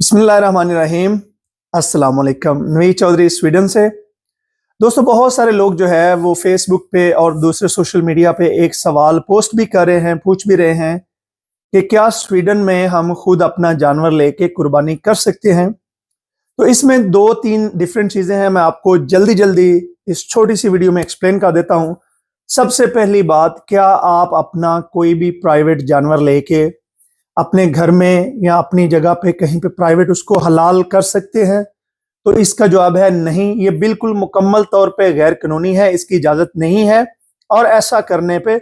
बिस्मिल्लाहिर्रहमानिर्रहीम। अस्सलाम वालेकुम। नवीद चौधरी स्वीडन से। दोस्तों, बहुत सारे लोग जो है वो फेसबुक पे और दूसरे सोशल मीडिया पे एक सवाल पोस्ट भी कर रहे हैं, पूछ भी रहे हैं कि क्या स्वीडन में हम खुद अपना जानवर लेके कुर्बानी कर सकते हैं। तो इसमें दो तीन डिफरेंट चीज़ें हैं, मैं आपको जल्दी जल्दी इस छोटी सी वीडियो में एक्सप्लेन कर देता हूँ। सबसे पहली बात, क्या आप अपना कोई भी प्राइवेट जानवर लेके अपने घर में या अपनी जगह पे कहीं पे प्राइवेट उसको हलाल कर सकते हैं? तो इसका जवाब है नहीं। ये बिल्कुल मुकम्मल तौर पे गैर कानूनी है, इसकी इजाजत नहीं है और ऐसा करने पे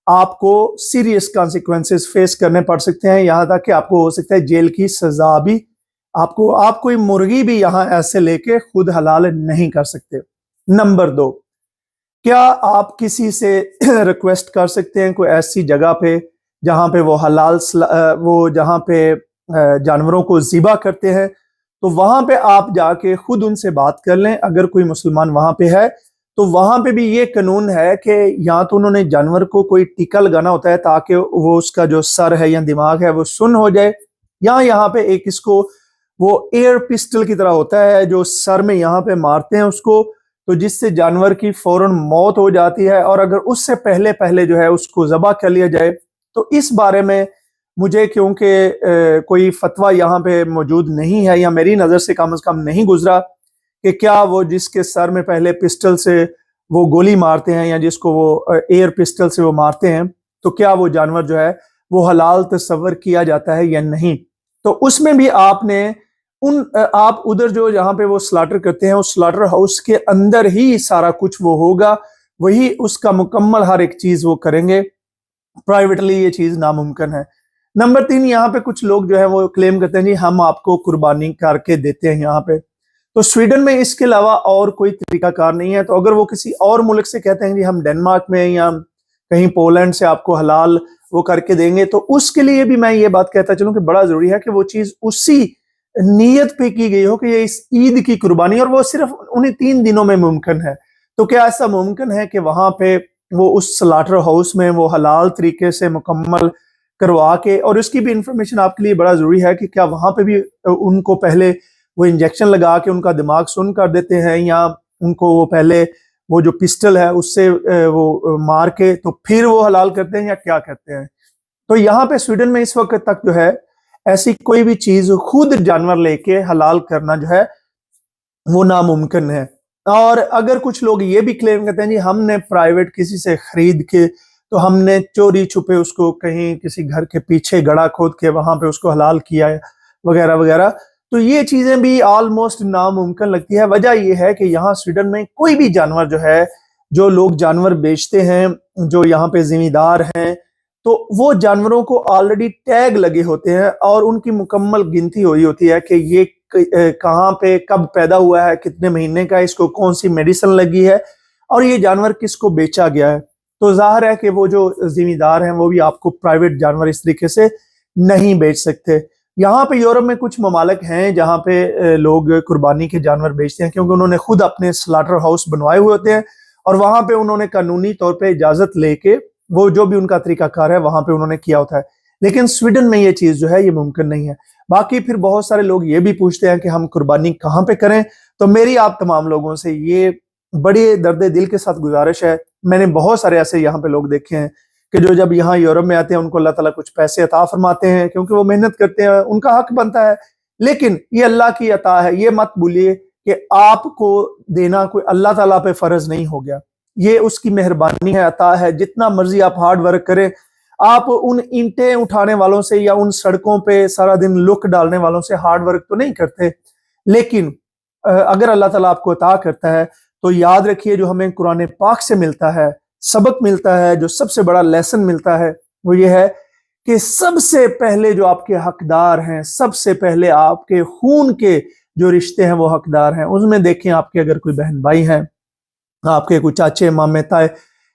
आपको सीरियस कॉन्सिक्वेंसेस फेस करने पड़ सकते हैं। यहाँ तक कि आपको हो सकता है जेल की सजा भी। आप कोई मुर्गी भी यहाँ ऐसे लेके खुद हलाल नहीं कर सकते। नंबर 2, क्या आप किसी से रिक्वेस्ट कर सकते हैं कोई ऐसी जगह पे जहाँ पे वो जहाँ पे जानवरों को ज़िबा करते हैं, तो वहाँ पे आप जाके खुद उनसे बात कर लें। अगर कोई मुसलमान वहाँ पे है तो वहाँ पे भी ये कानून है कि या तो उन्होंने जानवर को कोई टीका लगाना होता है ताकि वो उसका जो सर है या दिमाग है वो सुन्न हो जाए, या यहाँ पे एक इसको वो एयर पिस्टल की तरह होता है जो सर में यहाँ पे मारते हैं उसको, तो जिससे जानवर की फौरन मौत हो जाती है। और अगर उससे पहले पहले जो है उसको ज़बह कर लिया जाए, तो इस बारे में मुझे क्योंकि कोई फतवा यहाँ पे मौजूद नहीं है या मेरी नज़र से कम नहीं गुजरा कि क्या वो जिसके सर में पहले पिस्टल से वो गोली मारते हैं या जिसको वो एयर पिस्टल से वो मारते हैं, तो क्या वो जानवर जो है वो हलाल तस्वर किया जाता है या नहीं। तो उसमें भी आप उधर जो जहाँ पे वो स्लाटर करते हैं उस स्लाटर हाउस के अंदर ही सारा कुछ वो होगा, वही उसका मुकम्मल हर एक चीज़ वो करेंगे। प्राइवेटली ये चीज़ नामुमकिन है। नंबर 3, यहाँ पे कुछ लोग जो है वो क्लेम करते हैं जी हम आपको कुर्बानी करके देते हैं यहाँ पे। तो स्वीडन में इसके अलावा और कोई तरीकाकार नहीं है। तो अगर वो किसी और मुल्क से कहते हैं जी हम डेनमार्क में या कहीं पोलैंड से आपको हलाल वो करके देंगे, तो उसके लिए भी मैं ये बात कहता चलूँ कि बड़ा ज़रूरी है कि वो चीज़ उसी नीयत पे की गई हो कि ये इस ईद की कुर्बानी, और वो सिर्फ उन्हीं 3 दिनों में मुमकिन है। तो क्या ऐसा मुमकिन है कि वहाँ पे वो उस स्लाटर हाउस में वो हलाल तरीके से मुकम्मल करवा के, और उसकी भी इंफॉर्मेशन आपके लिए बड़ा ज़रूरी है कि क्या वहाँ पे भी उनको पहले वो इंजेक्शन लगा के उनका दिमाग सुन्न कर देते हैं, या उनको वो पहले वो जो पिस्टल है उससे वो मार के तो फिर वो हलाल करते हैं या क्या करते हैं। तो यहाँ पे स्वीडन में इस वक्त तक जो है ऐसी कोई भी चीज़ खुद जानवर लेके हलाल करना जो है वो नामुमकिन है। और अगर कुछ लोग ये भी क्लेम करते हैं जी हमने प्राइवेट किसी से खरीद के, तो हमने चोरी छुपे उसको कहीं किसी घर के पीछे गड़ा खोद के वहां पे उसको हलाल किया है वगैरह वगैरह, तो ये चीजें भी ऑलमोस्ट नामुमकिन लगती है। वजह ये है कि यहाँ स्वीडन में कोई भी जानवर जो है, जो लोग जानवर बेचते हैं, जो यहाँ पे जिम्मेदार हैं, तो वो जानवरों को ऑलरेडी टैग लगे होते हैं और उनकी मुकम्मल गिनती हुई होती है कि ये कहाँ पे कब पैदा हुआ है, कितने महीने का, इसको कौन सी मेडिसिन लगी है और ये जानवर किसको बेचा गया है। तो जाहिर है कि वो जो जिम्मेदार हैं वो भी आपको प्राइवेट जानवर इस तरीके से नहीं बेच सकते। यहाँ पे यूरोप में कुछ ममालिक हैं जहाँ पे लोग कुर्बानी के जानवर बेचते हैं, क्योंकि उन्होंने खुद अपने स्लाटर हाउस बनवाए हुए होते हैं और वहाँ पे उन्होंने कानूनी तौर पे इजाजत लेके वो जो भी उनका तरीकाकार है वहाँ पे उन्होंने किया होता है। लेकिन स्वीडन में ये चीज़ जो है ये मुमकिन नहीं है। बाकी फिर बहुत सारे लोग ये भी पूछते हैं कि हम कुर्बानी कहाँ पे करें। तो मेरी आप तमाम लोगों से ये बड़े दर्द दिल के साथ गुजारिश है, मैंने बहुत सारे ऐसे यहाँ पे लोग देखे हैं कि जो जब यहाँ यूरोप में आते हैं उनको अल्लाह ताला कुछ पैसे अता फरमाते हैं क्योंकि वो मेहनत करते हैं, उनका हक बनता है। लेकिन ये अल्लाह की अता है, ये मत भूलिए कि आपको देना कोई अल्लाह ताला पे फर्ज नहीं हो गया, ये उसकी मेहरबानी है, अता है। जितना मर्जी आप हार्ड वर्क करें, आप उन ईंटें उठाने वालों से या उन सड़कों पे सारा दिन लुक डालने वालों से हार्ड वर्क तो नहीं करते, लेकिन अगर अल्लाह ताला आपको अता करता है तो याद रखिए जो हमें कुरान पाक से मिलता है, सबक मिलता है, जो सबसे बड़ा लेसन मिलता है वो ये है कि सबसे पहले जो आपके हकदार हैं, सबसे पहले आपके खून के जो रिश्ते हैं वो हकदार हैं। उसमें देखें आपके अगर कोई बहन भाई हैं, आपके कोई चाचे मामे ताए,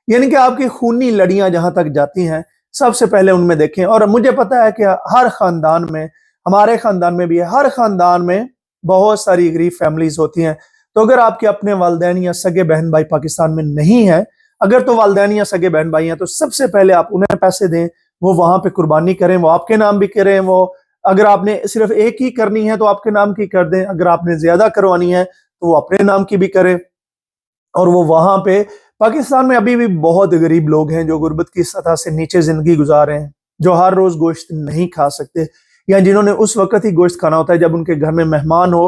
यानी कि आपकी खूनी लड़ियां जहां तक जाती हैं सबसे पहले उनमें देखें। और मुझे पता है कि हर खानदान में, हमारे खानदान में भी है, हर खानदान में बहुत सारी गरीब फैमिलीज होती हैं। तो अगर आपके अपने वालिदैन या सगे बहन भाई पाकिस्तान में नहीं है, अगर तो वालिदैन या सगे बहन भाई हैं, तो सबसे पहले आप उन्हें पैसे दें, वो वहां पे कुर्बानी करें, वो आपके नाम भी करें, वो اگر آپ نے صرف ایک ہی کرنی ہے تو آپ کے نام کی کر دیں، اگر آپ نے زیادہ کروانی ہے تو وہ اپنے نام کی بھی کریں۔ اور وہ وہاں پہ پاکستان میں ابھی بھی بہت غریب لوگ ہیں جو غربت کی سطح سے نیچے زندگی گزار رہے ہیں، جو ہر روز گوشت نہیں کھا سکتے، یا جنہوں نے اس وقت ہی گوشت کھانا ہوتا ہے جب ان کے گھر میں مہمان ہو۔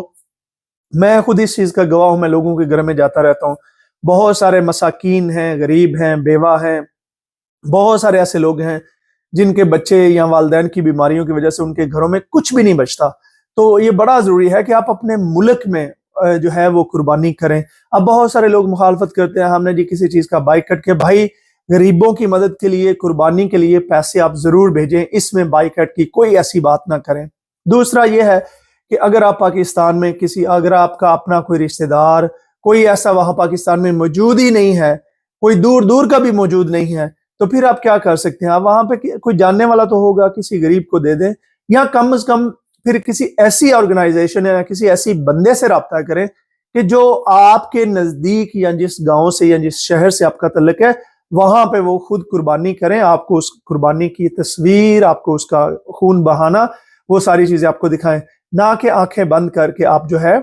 میں خود اس چیز کا گواہ ہوں، میں لوگوں کے گھر میں جاتا رہتا ہوں، بہت سارے مساکین ہیں، غریب ہیں، بیوہ ہیں، بہت سارے ایسے لوگ ہیں جن کے بچے یا والدین کی بیماریوں کی وجہ سے ان کے گھروں میں کچھ بھی نہیں بچتا۔ تو یہ بڑا ضروری ہے کہ آپ اپنے ملک میں جو ہے وہ قربانی کریں۔ اب بہت سارے لوگ مخالفت کرتے ہیں، ہم نے جی کسی چیز کا بائیکٹ کیا، بھائی غریبوں کی مدد کے لیے، قربانی کے لیے پیسے آپ ضرور بھیجیں، اس میں بائیکٹ کی کوئی ایسی بات نہ کریں۔ دوسرا یہ ہے کہ اگر آپ پاکستان میں اگر آپ کا اپنا کوئی رشتہ دار کوئی ایسا وہاں پاکستان میں موجود ہی نہیں ہے، کوئی دور دور کا بھی موجود نہیں ہے، تو پھر آپ کیا کر سکتے ہیں؟ آپ وہاں پہ کوئی جاننے والا تو ہوگا، کسی غریب کو دے دیں، یا کم از کم پھر کسی ایسی آرگنائزیشن یا کسی ایسی بندے سے رابطہ کریں کہ جو آپ کے نزدیک یا جس گاؤں سے یا جس شہر سے آپ کا تعلق ہے وہاں پہ وہ خود قربانی کریں، آپ کو اس قربانی کی تصویر، آپ کو اس کا خون بہانا، وہ ساری چیزیں آپ کو دکھائیں، نہ کہ آنکھیں بند کر کے آپ جو ہے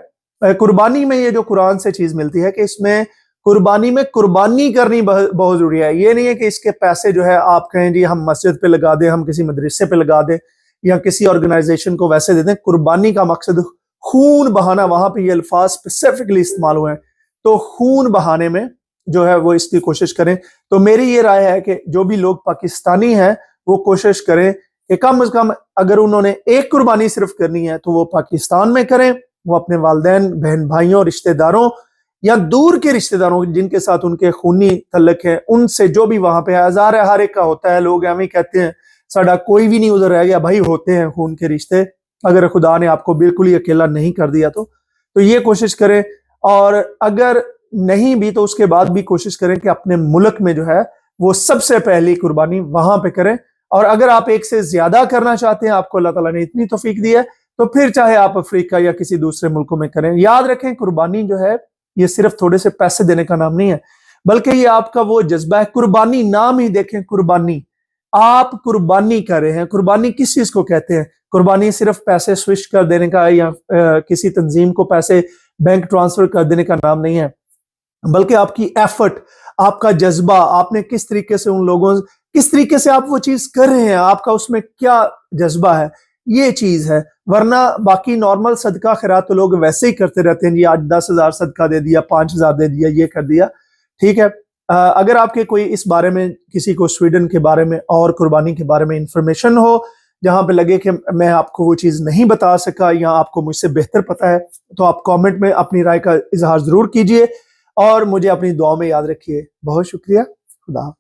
قربانی میں یہ جو قرآن سے چیز ملتی ہے کہ اس میں قربانی میں قربانی کرنی بہت ضروری ہے۔ یہ نہیں ہے کہ اس کے پیسے جو ہے آپ کہیں جی ہم مسجد پہ لگا دیں، ہم کسی مدرسے پہ لگا دیں یا کسی آرگنائزیشن کو ویسے دے دیں۔ قربانی کا مقصد خون بہانا، وہاں پہ یہ الفاظ اسپیسیفکلی استعمال ہوئے ہیں، تو خون بہانے میں جو ہے وہ اس کی کوشش کریں۔ تو میری یہ رائے ہے کہ جو بھی لوگ پاکستانی ہیں وہ کوشش کریں کہ کم از کم اگر انہوں نے ایک قربانی صرف کرنی ہے تو وہ پاکستان میں کریں، وہ اپنے والدین، بہن بھائیوں، رشتہ داروں یا دور کے رشتہ داروں جن کے ساتھ ان کے خونی تعلق ہے ان سے، جو بھی وہاں پہ ہزار ہے، ہر ایک کا ہوتا ہے، لوگ ایویں کہتے ہیں ساڈا کوئی بھی نہیں ادھر رہ گیا، بھائی ہوتے ہیں خون کے رشتے، اگر خدا نے آپ کو بالکل ہی اکیلا نہیں کر دیا تو یہ کوشش کریں۔ اور اگر نہیں بھی تو اس کے بعد بھی کوشش کریں کہ اپنے ملک میں جو ہے وہ سب سے پہلی قربانی وہاں پہ کریں، اور اگر آپ ایک سے زیادہ کرنا چاہتے ہیں، آپ کو اللہ تعالیٰ نے اتنی توفیق دی ہے، تو پھر چاہے آپ افریقہ یا کسی دوسرے ملکوں میں کریں۔ یاد رکھیں قربانی جو ہے یہ صرف تھوڑے سے پیسے دینے کا نام نہیں ہے، بلکہ یہ آپ کا وہ جذبہ ہے۔ قربانی نام ہی دیکھیں، قربانی، آپ قربانی کر رہے ہیں۔ قربانی کس چیز کو کہتے ہیں؟ قربانی صرف پیسے سوئچ کر دینے کا یا کسی تنظیم کو پیسے بینک ٹرانسفر کر دینے کا نام نہیں ہے، بلکہ آپ کی ایفرٹ، آپ کا جذبہ، آپ نے کس طریقے سے ان لوگوں، کس طریقے سے آپ وہ چیز کر رہے ہیں، آپ کا اس میں کیا جذبہ ہے، یہ چیز ہے۔ ورنہ باقی نارمل صدقہ خیرات تو لوگ ویسے ہی کرتے رہتے ہیں، جی آج 10,000 صدقہ دے دیا، 5,000 دے دیا، یہ کر دیا، ٹھیک ہے۔ اگر آپ کے کوئی اس بارے میں کسی کو سویڈن کے بارے میں اور قربانی کے بارے میں انفارمیشن ہو جہاں پہ لگے کہ میں آپ کو وہ چیز نہیں بتا سکا یا آپ کو مجھ سے بہتر پتا ہے، تو آپ کامنٹ میں اپنی رائے کا اظہار ضرور کیجئے اور مجھے اپنی دعاؤں میں یاد رکھیے۔ بہت شکریہ، خدا حافظ۔